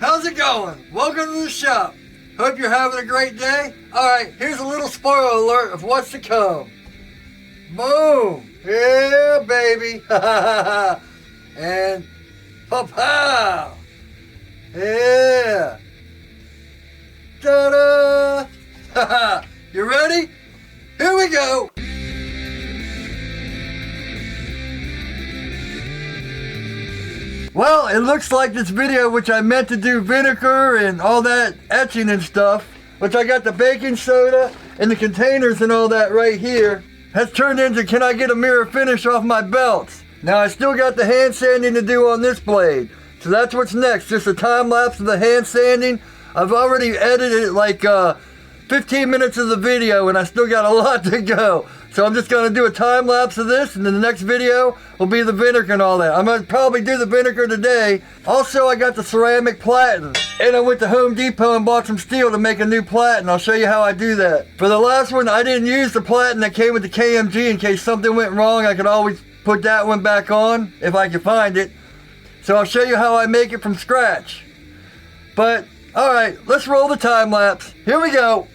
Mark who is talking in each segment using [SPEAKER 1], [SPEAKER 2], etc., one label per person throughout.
[SPEAKER 1] How's it going? Welcome to the shop. Hope you're having a great day. Alright, here's a little spoiler alert of what's to come. Boom! Yeah, baby! And pow-pow! Yeah! Ta-da! You ready? Here we go! Well, it looks like this video, which I meant to do vinegar and all that etching and stuff, which I got the baking soda and the containers and all that right here, has turned into can I get a mirror finish off my belts. Now I still got the hand sanding to do on this blade. So that's what's next, just a time lapse of the hand sanding. I've already edited like 15 minutes of the video and I still got a lot to go. So I'm just gonna do a time lapse of this, and then the next video will be the vinegar and all that. I'm gonna probably do the vinegar today. Also, I got the ceramic platen, and I went to Home Depot and bought some steel to make a new platen. I'll show you how I do that. For the last one, I didn't use the platen that came with the KMG in case something went wrong. I could always put that one back on if I could find it. So I'll show you how I make it from scratch. But, alright, let's roll the time lapse. Here we go.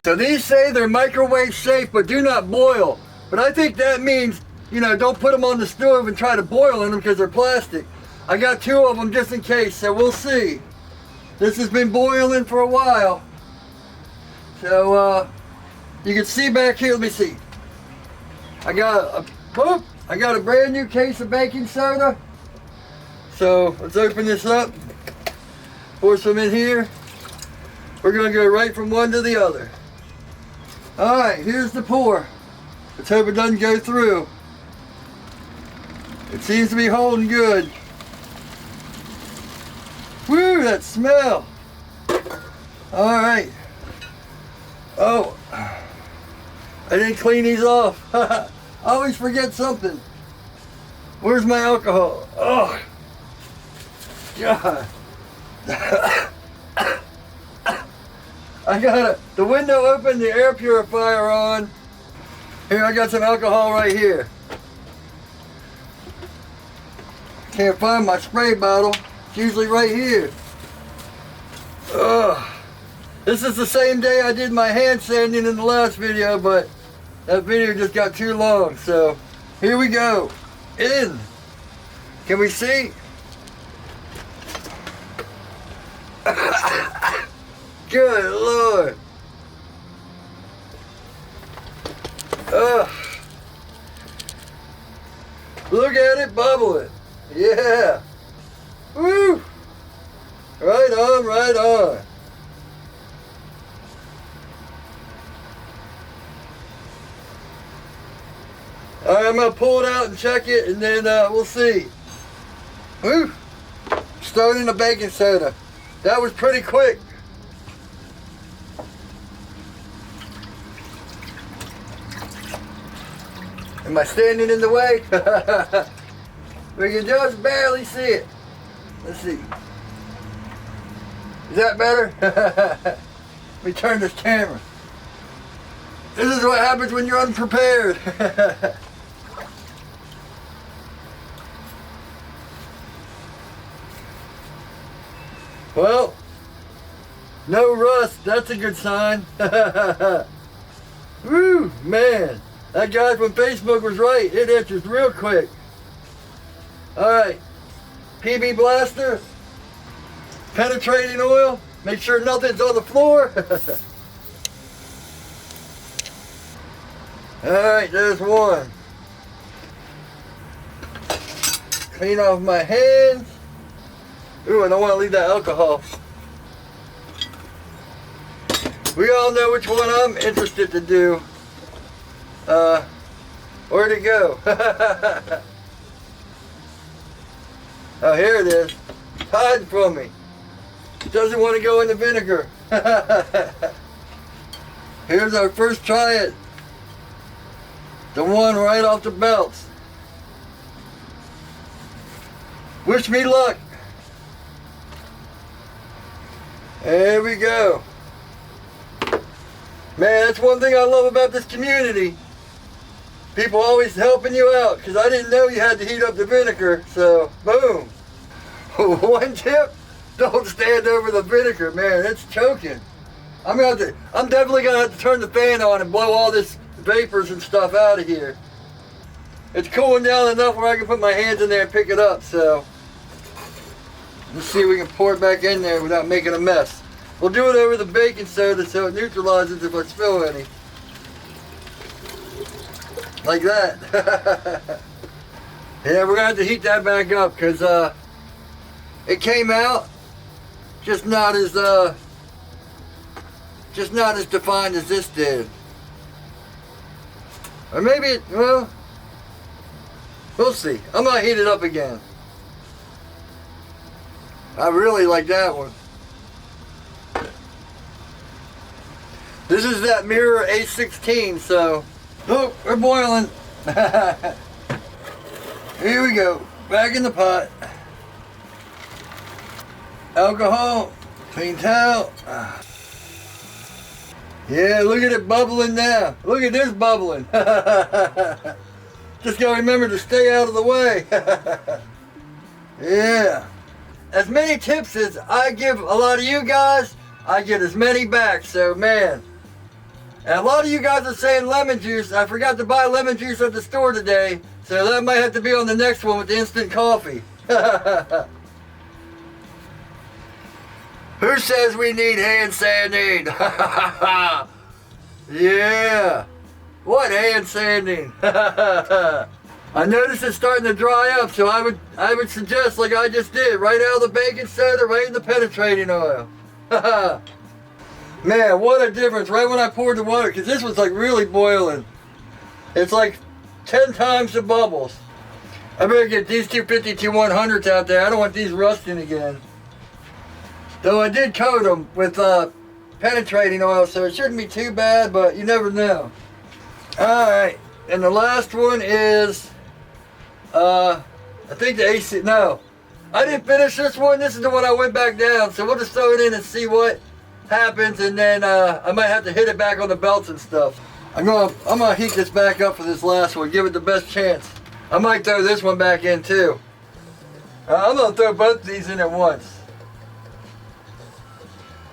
[SPEAKER 1] So these say they're microwave safe, but do not boil. But I think that means, you know, don't put them on the stove and try to boil in them because they're plastic. I got 2 of them just in case, so we'll see. This has been boiling for a while. So, you can see back here, let me see. I got a brand new case of baking soda. So, let's open this up. Pour some in here. We're gonna go right from one to the other. Alright, here's the pour. Let's hope it doesn't go through. It seems to be holding good. Woo, that smell. Alright. Oh, I didn't clean these off. I always forget something. Where's my alcohol? Oh, God. I got the window open, the air purifier on. Here, I got some alcohol right here. Can't find my spray bottle. It's usually right here. Ugh. This is the same day I did my hand sanding in the last video, but that video just got too long. So, here we go. In. Can we see? Good Lord. Ugh. Look at it bubbling. Yeah. Woo. Right on, right on. Alright, I'm going to pull it out and check it, and then we'll see. Woo. Starting the baking soda. That was pretty quick. Am I standing in the way? We can just barely see it. Let's see. Is that better? Let me turn this camera. This is what happens when you're unprepared. Well, no rust, that's a good sign. Woo, man. That guy from Facebook was right. It etches real quick. Alright. PB blaster. Penetrating oil. Make sure nothing's on the floor. Alright, there's one. Clean off my hands. Ooh, I don't want to leave that alcohol. We all know which one I'm interested to do. Where'd it go? Oh, here it is. It's hiding from me. It doesn't want to go in the vinegar. Here's our first try it. The one right off the belts. Wish me luck. There we go. Man, that's one thing I love about this community. People always helping you out, because I didn't know you had to heat up the vinegar, so boom. One tip, don't stand over the vinegar, man, it's choking. I'm definitely gonna have to turn the fan on and blow all this vapors and stuff out of here. It's cooling down enough where I can put my hands in there and pick it up, so. Let's see if we can pour it back in there without making a mess. We'll do it over the baking soda so it neutralizes if I spill any. Like that. Yeah, we're gonna have to heat that back up because it came out just not as defined as this did. Or maybe it, well, we'll see. I'm gonna heat it up again. I really like that one. This is that mirror A16, so look, we're boiling. Here we go. Back in the pot. Alcohol, clean towel. Yeah, look at it bubbling now. Look at this bubbling. Just gotta remember to stay out of the way. Yeah. As many tips as I give a lot of you guys, I get as many back, so man. And a lot of you guys are saying lemon juice. I forgot to buy lemon juice at the store today, so that might have to be on the next one with the instant coffee. Who says we need hand sanding? Yeah. What hand sanding? I noticed it's starting to dry up, so I would suggest, like I just did, right out of the baking soda, right in the penetrating oil. Man, what a difference right when I poured the water, because this was like really boiling. It's like 10 times the bubbles. I better get these 250 100s out there. I don't want these rusting again. Though I did coat them with penetrating oil, so it shouldn't be too bad, but you never know. Alright, and the last one is, I think the AC, no. I didn't finish this one. This is the one I went back down, so we'll just throw it in and see what happens, and then I might have to hit it back on the belts and stuff. I'm gonna heat this back up for this last one, give it the best chance. I might throw this one back in too. I'm gonna throw both of these in at once.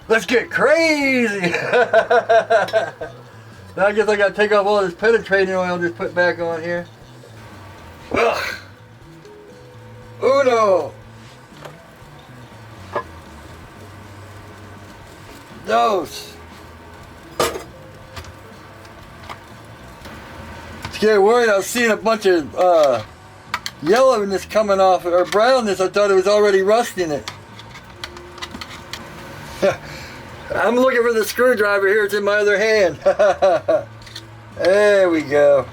[SPEAKER 1] Let's get crazy. Now I guess I gotta take off all this penetrating oil and just put back on here. Ugh. Uno. Dos. Scared worried I was seeing a bunch of yellowness coming off it, or brownness. I thought it was already rusting it. I'm looking for the screwdriver here. It's in my other hand. There we go.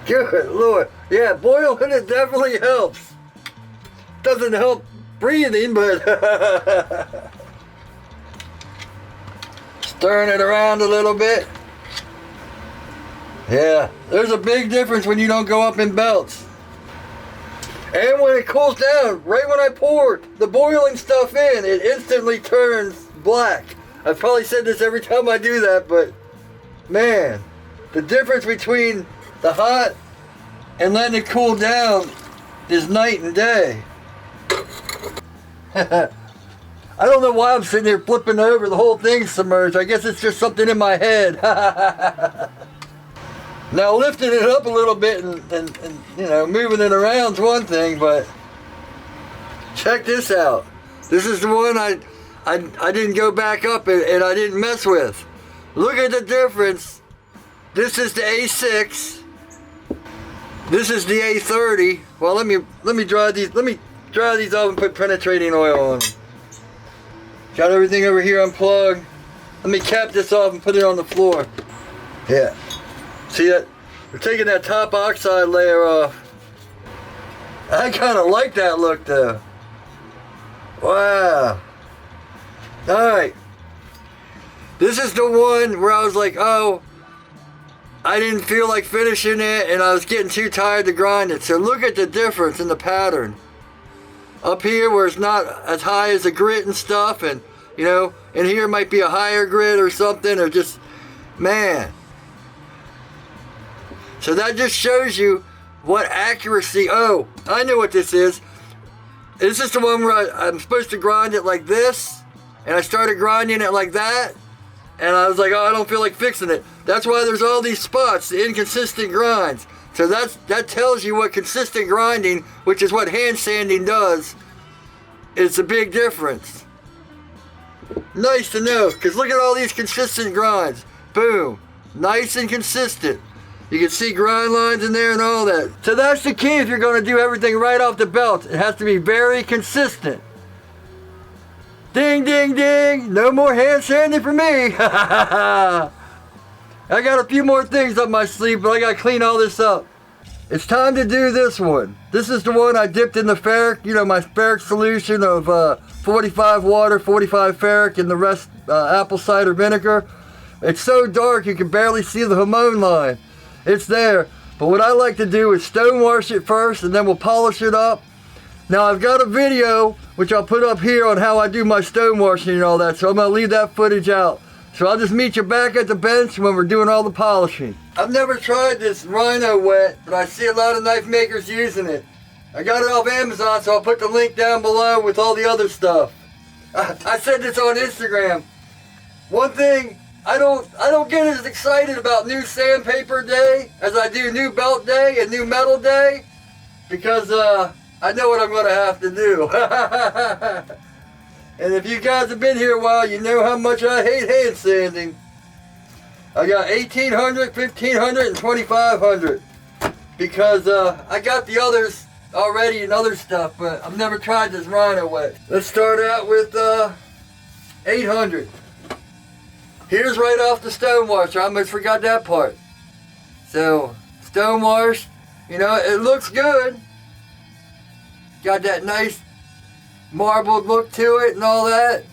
[SPEAKER 1] Good Lord. Yeah, boiling it definitely helps. Doesn't help breathing, but stirring it around a little bit. Yeah, there's a big difference when you don't go up in belts. And when it cools down, right when I pour the boiling stuff in, it instantly turns black. I've probably said this every time I do that, but man, the difference between the hot and letting it cool down is night and day. I don't know why I'm sitting here flipping over. The whole thing's submerged. I guess it's just something in my head. Now lifting it up a little bit and you know, moving it around is one thing, but check this out. This is the one I didn't go back up and I didn't mess with. Look at the difference. This is the A6. This is the A30. Well, let me dry these. Let me dry these off and put penetrating oil on them. Got everything over here unplugged. Let me cap this off and put it on the floor. Yeah. See that? We're taking that top oxide layer off. I kind of like that look though. Wow. Alright. This is the one where I was like, oh, I didn't feel like finishing it and I was getting too tired to grind it. So look at the difference in the pattern. Up here where it's not as high as the grit and stuff, and you know, in here might be a higher grit or something, or just, man. So that just shows you what accuracy. Oh, I know what this is. This is the one where I'm supposed to grind it like this, and I started grinding it like that, and I was like, oh, I don't feel like fixing it. That's why there's all these spots, the inconsistent grinds. So that tells you what consistent grinding, which is what hand sanding does, is a big difference. Nice to know, because look at all these consistent grinds. Boom. Nice and consistent. You can see grind lines in there and all that. So that's the key if you're going to do everything right off the belt. It has to be very consistent. Ding, ding, ding. No more hand sanding for me. I got a few more things up my sleeve, but I got to clean all this up. It's time to do this one. This is the one I dipped in the ferric, you know, my ferric solution of 45 water, 45 ferric, and the rest apple cider vinegar. It's so dark you can barely see the Hamon line. It's there, but what I like to do is stonewash it first and then we'll polish it up. Now I've got a video, which I'll put up here, on how I do my stonewashing and all that, so I'm going to leave that footage out. So I'll just meet you back at the bench when we're doing all the polishing. I've never tried this Rhino wet, but I see a lot of knife makers using it. I got it off Amazon, so I'll put the link down below with all the other stuff. I said this on Instagram. One thing, I don't get as excited about new sandpaper day as I do new belt day and new metal day, because I know what I'm going to have to do. And if you guys have been here a while, you know how much I hate hand sanding. I got 1800, 1500, and 2500 because I got the others already and other stuff, but I've never tried this Rhino wet. Let's start out with 800. Here's right off the stonewash. I almost forgot that part. So, stonewash, you know, it looks good. Got that nice marbled look to it and all that.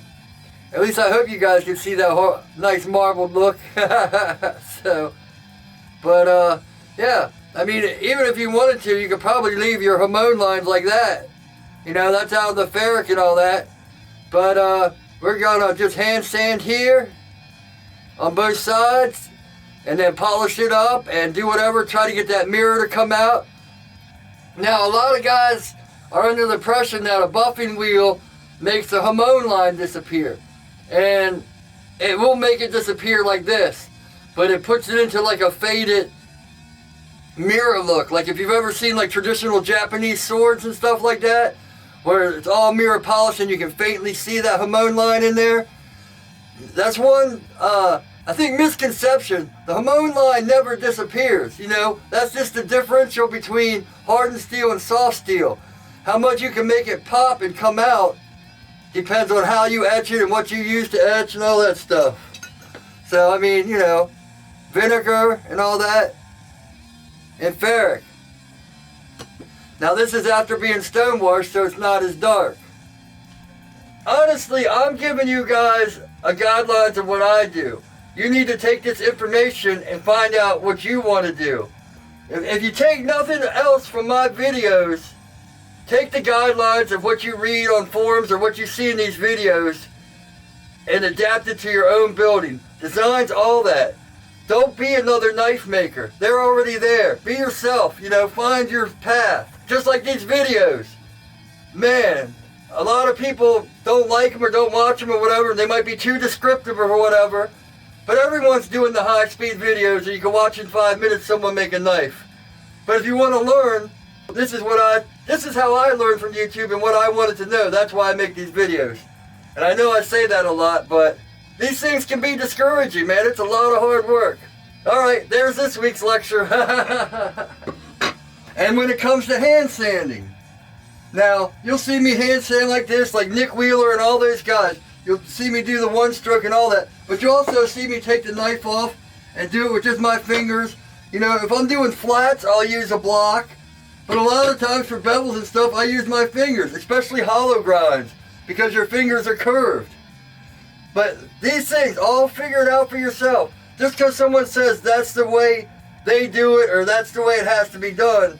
[SPEAKER 1] At least I hope you guys can see that nice marbled look. So, but yeah, I mean, even if you wanted to, you could probably leave your Hamon lines like that. You know, that's out of the ferric and all that. But we're gonna just hand sand here on both sides and then polish it up and do whatever, try to get that mirror to come out. Now, a lot of guys are under the impression that a buffing wheel makes the Hamon line disappear. And it will make it disappear like this, but it puts it into like a faded mirror look. Like if you've ever seen like traditional Japanese swords and stuff like that, where it's all mirror polish and you can faintly see that Hamon line in there. That's one, I think, misconception. The Hamon line never disappears, you know. That's just the differential between hardened steel and soft steel. How much you can make it pop and come out depends on how you etch it and what you use to etch and all that stuff. So, I mean, you know, vinegar and all that, and ferric. Now, this is after being stonewashed, so it's not as dark. Honestly, I'm giving you guys a guidelines of what I do. You need to take this information and find out what you want to do. If you take nothing else from my videos, take the guidelines of what you read on forums or what you see in these videos and adapt it to your own building. Designs, all that. Don't be another knife maker. They're already there. Be yourself, you know, find your path. Just like these videos. Man, a lot of people don't like them or don't watch them or whatever. They might be too descriptive or whatever. But everyone's doing the high-speed videos, or you can watch in 5 minutes someone make a knife. But if you want to learn, this is how I learned from YouTube and what I wanted to know. That's why I make these videos. And I know I say that a lot, but these things can be discouraging, man. It's a lot of hard work. Alright, there's this week's lecture. And when it comes to hand sanding, now, you'll see me hand sand like this, like Nick Wheeler and all those guys. You'll see me do the one stroke and all that. But you'll also see me take the knife off and do it with just my fingers. You know, if I'm doing flats, I'll use a block. But a lot of times for bevels and stuff, I use my fingers, especially hollow grinds, because your fingers are curved. But these things, all figure it out for yourself. Just because someone says that's the way they do it or that's the way it has to be done,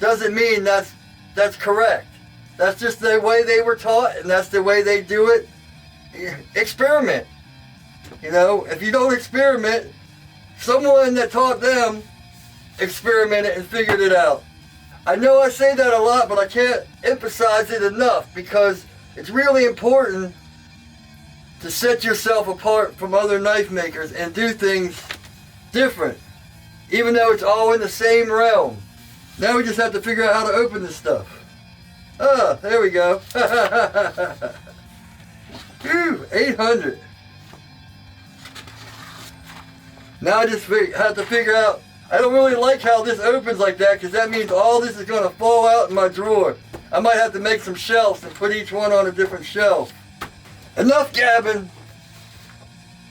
[SPEAKER 1] doesn't mean that's correct. That's just the way they were taught and that's the way they do it. Experiment. You know, if you don't experiment, someone that taught them experimented and figured it out. I know I say that a lot, but I can't emphasize it enough because it's really important to set yourself apart from other knife makers and do things different, even though it's all in the same realm. Now we just have to figure out how to open this stuff. Ah, there we go. Ooh, 800. Now I just have to figure out, I don't really like how this opens like that because that means all this is going to fall out in my drawer. I might have to make some shelves and put each one on a different shelf. Enough gabbing.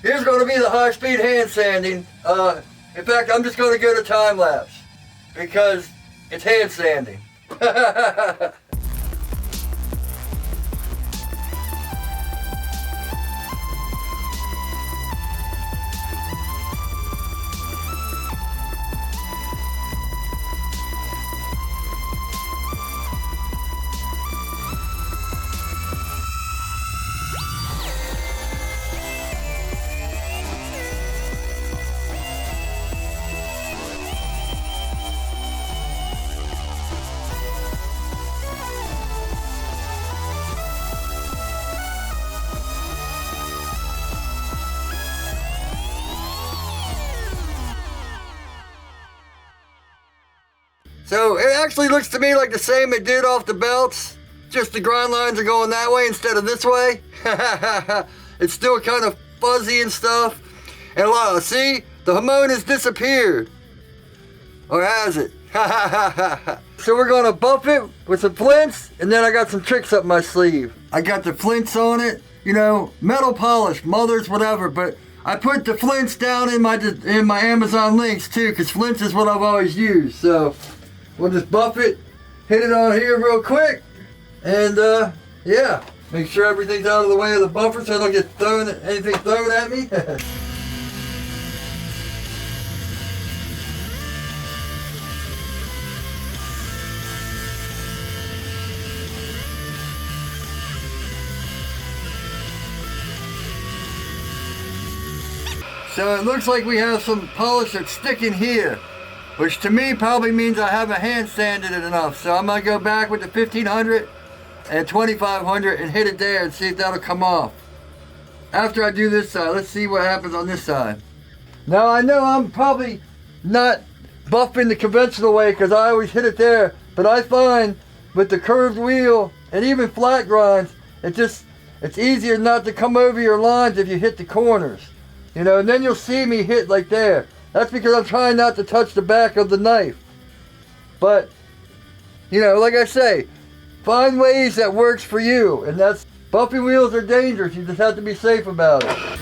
[SPEAKER 1] Here's going to be the high-speed hand sanding. In fact, I'm just going to go to time lapse because it's hand sanding. So it actually looks to me like the same it did off the belts, just the grind lines are going that way instead of this way. It's still kind of fuzzy and stuff. And a lot of, see, the Hamon has disappeared. Or has it? So we're gonna buff it with some flints, and then I got some tricks up my sleeve. I got the flints on it, you know, metal polish, mothers, whatever, but I put the flints down in my Amazon links too, because flints is what I've always used. So we'll just buff it, hit it on here real quick, and yeah, make sure everything's out of the way of the buffer so I don't get anything thrown at me. So it looks like we have some polish that's sticking here, which to me probably means I haven't hand sanded it enough. So I'm gonna go back with the 1500 and 2500 and hit it there and see if that'll come off. After I do this side, let's see what happens on this side. Now I know I'm probably not buffing the conventional way because I always hit it there, but I find with the curved wheel and even flat grinds, it's easier not to come over your lines if you hit the corners. You know, and then you'll see me hit like there. That's because I'm trying not to touch the back of the knife. But, you know, like I say, find ways that works for you. And that's, buffing wheels are dangerous. You just have to be safe about it.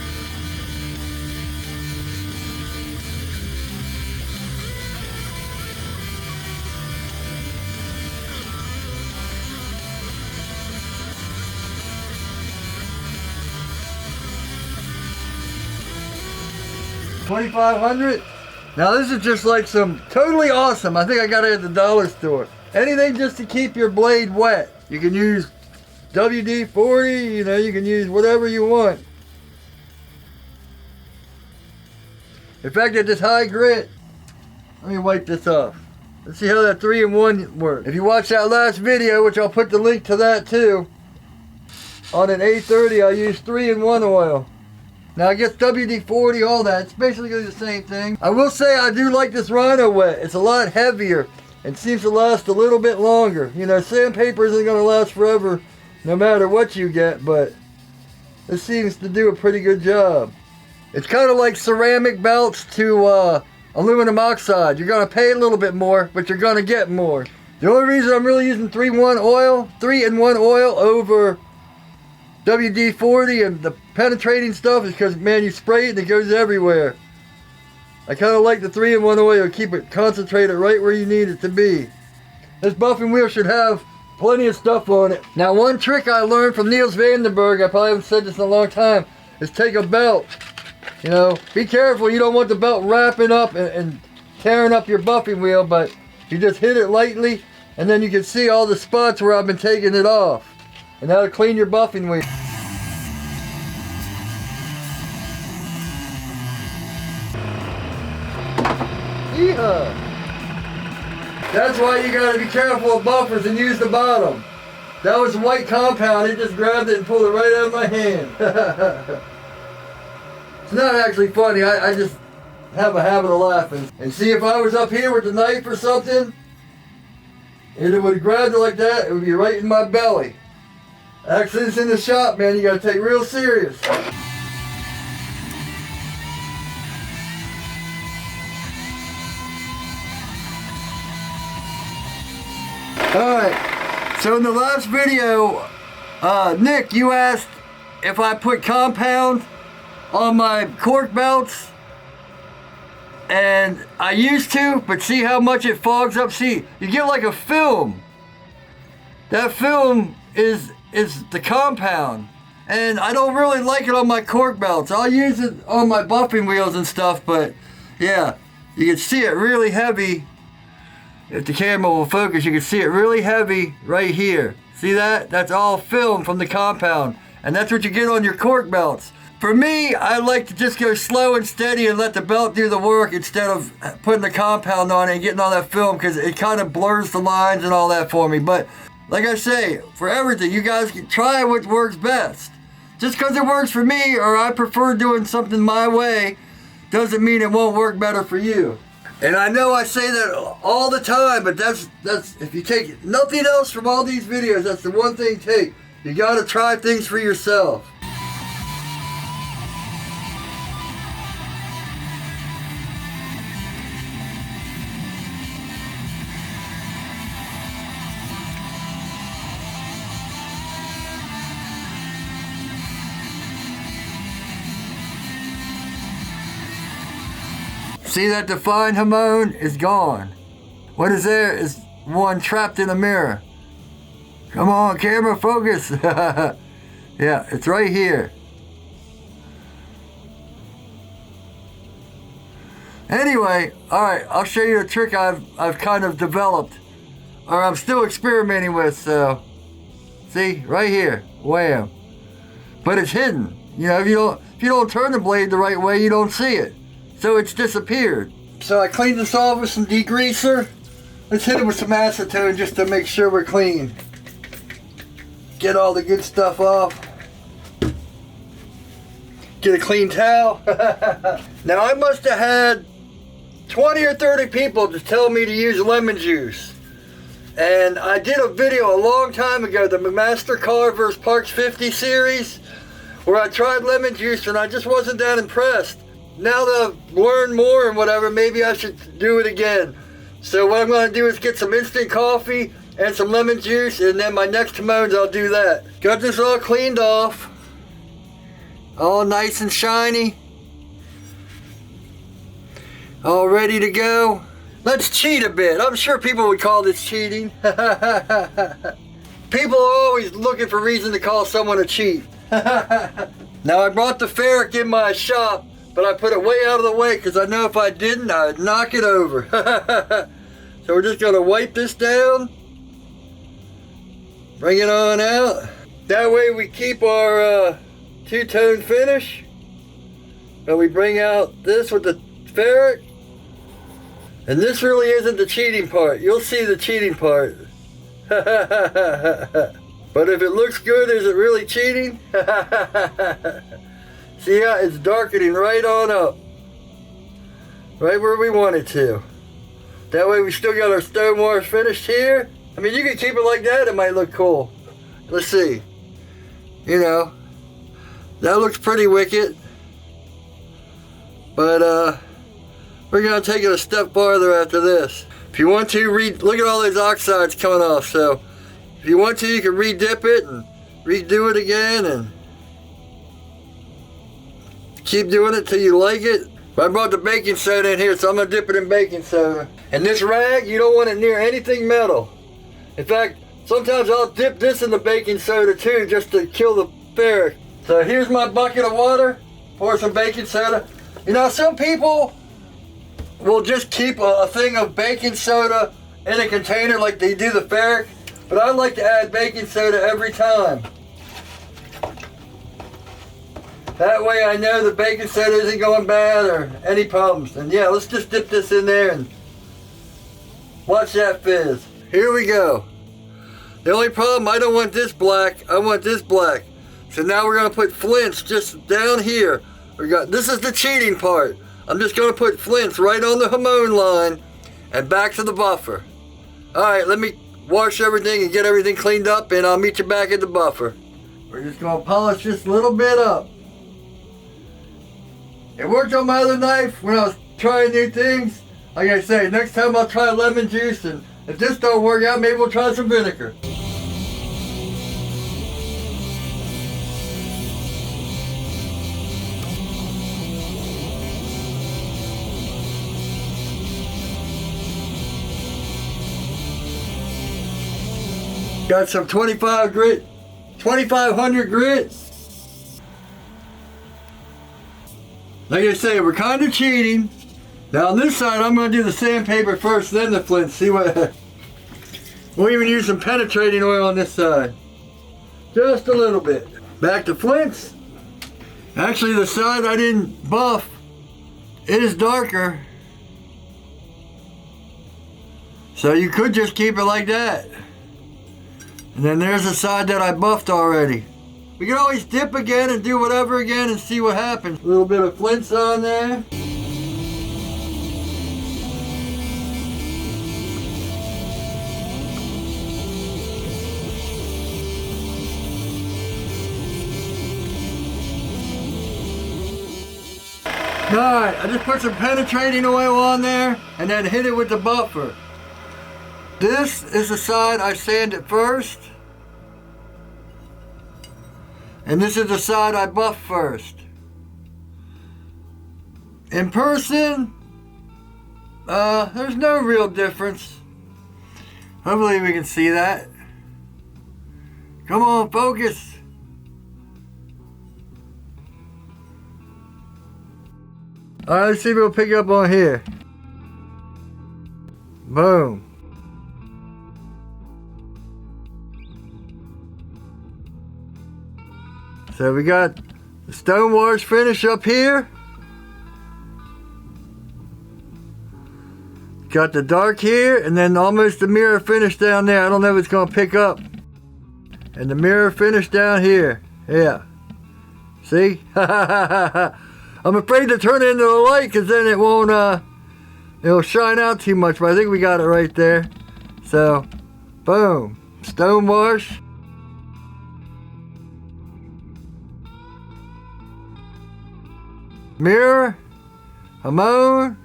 [SPEAKER 1] $2,500. Now this is just like some totally awesome. I think I got it at the dollar store. Anything just to keep your blade wet. You can use WD-40, you know, you can use whatever you want. In fact, at this high grit, let me wipe this off. Let's see how that 3-in-1 works. If you watched that last video, which I'll put the link to that too, on an 830 I use 3-in-1 oil. Now I guess WD-40, all that, it's basically the same thing. I will say I do like this Rhino wet. It's a lot heavier and seems to last a little bit longer. You know, sandpaper isn't going to last forever no matter what you get, but this seems to do a pretty good job. It's kind of like ceramic belts to aluminum oxide. You're going to pay a little bit more, but you're going to get more. The only reason I'm really using 3-in-1 oil over WD-40 and the penetrating stuff is because, man, you spray it and it goes everywhere. I kind of like the 3-in-1 oil, keep it concentrated right where you need it to be. This buffing wheel should have plenty of stuff on it. Now, one trick I learned from Niels Vandenberg, I probably haven't said this in a long time, is take a belt. You know, be careful, you don't want the belt wrapping up and tearing up your buffing wheel, but you just hit it lightly and then you can see all the spots where I've been taking it off. And that'll clean your buffing wheel. Yeehaw! That's why you gotta be careful of buffers and use the bottom. That was white compound, it just grabbed it and pulled it right out of my hand. It's not actually funny, I just have a habit of laughing. And see, if I was up here with the knife or something, and it would have grabbed it like that, it would be right in my belly. Accidents in the shop, man, you gotta take real serious. Alright, so in the last video, Nick, you asked if I put compound on my cork belts, and I used to, but see how much it fogs up? See, you get like a film. That film is the compound, and I don't really like it on my cork belts. I'll use it on my buffing wheels and stuff, but yeah, you can see it really heavy. If the camera will focus, you can see it really heavy right here. See that? That's all film from the compound, and that's what you get on your cork belts. For me, I like to just go slow and steady and let the belt do the work instead of putting the compound on it and getting all that film, because it kind of blurs the lines and all that for me. But like I say, for everything, you guys can try what works best. Just because it works for me, or I prefer doing something my way, doesn't mean it won't work better for you. And I know I say that all the time, but that's if you take nothing else from all these videos, that's the one thing take. You gotta try things for yourself. See that defined Hamon is gone. What is there is one trapped in a mirror. Come on, camera, focus. Yeah, it's right here. Anyway, alright, I'll show you a trick I've kind of developed, or I'm still experimenting with, so. See, right here, wham. But it's hidden. You know, if you don't turn the blade the right way, you don't see it. So it's disappeared. So I cleaned this off with some degreaser. Let's hit it with some acetone just to make sure we're clean. Get all the good stuff off. Get a clean towel. Now I must have had 20 or 30 people to tell me to use lemon juice. And I did a video a long time ago, the Master Carver's Parks 50 series, where I tried lemon juice and I just wasn't that impressed. Now that I've learned more and whatever, maybe I should do it again. So what I'm going to do is get some instant coffee and some lemon juice, and then my next Hamons I'll do that. Got this all cleaned off. All nice and shiny. All ready to go. Let's cheat a bit. I'm sure people would call this cheating. People are always looking for reason to call someone a cheat. Now I brought the ferric in my shop, but I put it way out of the way because I know if I didn't, I'd knock it over. So we're just going to wipe this down. Bring it on out. That way we keep our two-tone finish. But we bring out this with the ferric. And this really isn't the cheating part. You'll see the cheating part. But if it looks good, is it really cheating? See how it's darkening right on up. Right where we want it to. That way we still got our stonewash finished here. I mean, you can keep it like that, it might look cool. Let's see. You know, that looks pretty wicked. But we're gonna take it a step farther after this. If you want to, look at all those oxides coming off. So if you want to, you can re-dip it and redo it again and keep doing it till you like it. I brought the baking soda in here, so I'm gonna dip it in baking soda. And this rag, you don't want it near anything metal. In fact, sometimes I'll dip this in the baking soda too, just to kill the ferric. So here's my bucket of water, pour some baking soda. You know, some people will just keep a thing of baking soda in a container like they do the ferric, but I like to add baking soda every time. That way I know the baking soda isn't going bad or any problems. And yeah, let's just dip this in there and watch that fizz. Here we go. The only problem, I don't want this black, I want this black. So now we're gonna put flints just down here. This is the cheating part. I'm just gonna put flints right on the Hamon line and back to the buffer. All right, let me wash everything and get everything cleaned up, and I'll meet you back at the buffer. We're just gonna polish this a little bit up. It worked on my other knife when I was trying new things. Like I say, next time I'll try lemon juice, and if this don't work out, maybe we'll try some vinegar. Got some 2500 grit. Like I say, we're kind of cheating. Now on this side, I'm going to do the sandpaper first, then the flint. See what? We'll even use some penetrating oil on this side. Just a little bit. Back to flints. Actually, the side I didn't buff, it is darker. So you could just keep it like that. And then there's the side that I buffed already. We can always dip again and do whatever again and see what happens. A little bit of flints on there. Alright, I just put some penetrating oil on there and then hit it with the buffer. This is the side I sanded first. And this is the side I buffed first. In person, there's no real difference. Hopefully we can see that. Come on, focus. Alright, let's see if we'll pick up on here. Boom. So we got the stonewash finish up here. Got the dark here, and then almost the mirror finish down there. I don't know if it's gonna pick up. And the mirror finish down here. Yeah. See? I'm afraid to turn it into the light because then it won't, it'll shine out too much, but I think we got it right there. So, boom. Stonewash. Mirror, Hamon,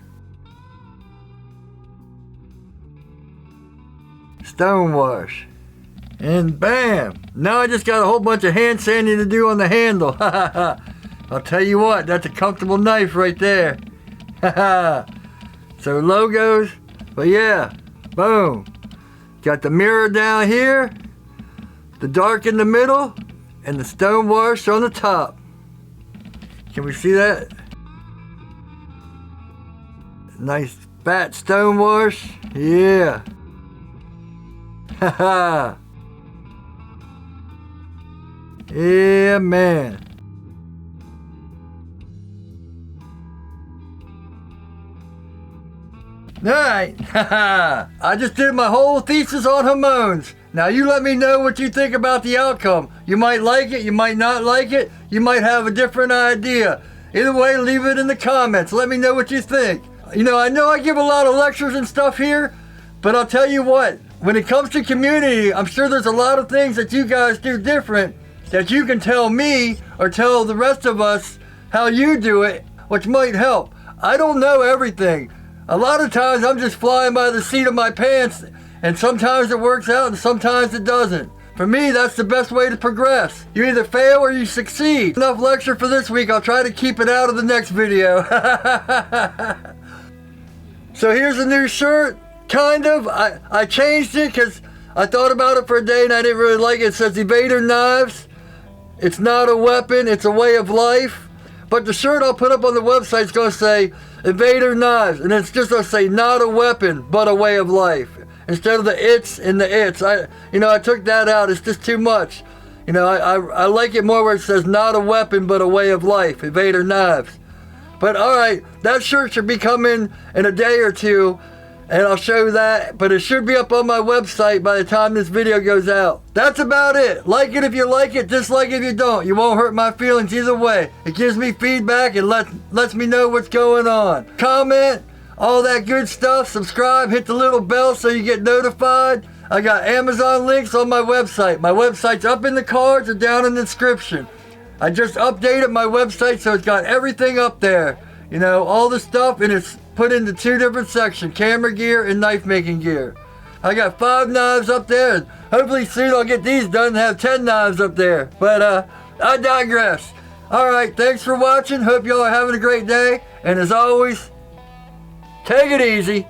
[SPEAKER 1] stonewash, and bam! Now I just got a whole bunch of hand sanding to do on the handle. I'll tell you what, that's a comfortable knife right there. So logos, but yeah, boom. Got the mirror down here, the dark in the middle, and the stonewash on the top. Can we see that? Nice fat stonewash. Yeah. Yeah, man. Alright, I just did my whole thesis on hamons. Now you let me know what you think about the outcome. You might like it, you might not like it, you might have a different idea. Either way, leave it in the comments. Let me know what you think. You know I give a lot of lectures and stuff here, but I'll tell you what, when it comes to community, I'm sure there's a lot of things that you guys do different that you can tell me or tell the rest of us how you do it, which might help. I don't know everything. A lot of times I'm just flying by the seat of my pants, and sometimes it works out and sometimes it doesn't. For me, that's the best way to progress. You either fail or you succeed. Enough lecture for this week. I'll try to keep it out of the next video. So here's a new shirt, kind of. I changed it because I thought about it for a day and I didn't really like it. It says Evader Knives. It's not a weapon, it's a way of life. But the shirt I'll put up on the website is going to say Evader Knives, and it's just going to say not a weapon, but a way of life. Instead of the it's and the it's. I took that out. It's just too much. I like it more where it says not a weapon, but a way of life. Evader Knives. But alright, that shirt should be coming in a day or two, and I'll show you that. But it should be up on my website by the time this video goes out. That's about it. Like it if you like it, dislike it if you don't. You won't hurt my feelings either way. It gives me feedback and lets me know what's going on. Comment, all that good stuff. Subscribe, hit the little bell so you get notified. I got Amazon links on my website. My website's up in the cards or down in the description. I just updated my website so it's got everything up there. All the stuff, and it's put into 2 different sections, camera gear and knife making gear. I got 5 knives up there, and hopefully soon I'll get these done and have 10 knives up there. But I digress. Alright, thanks for watching. Hope y'all are having a great day. And as always, take it easy.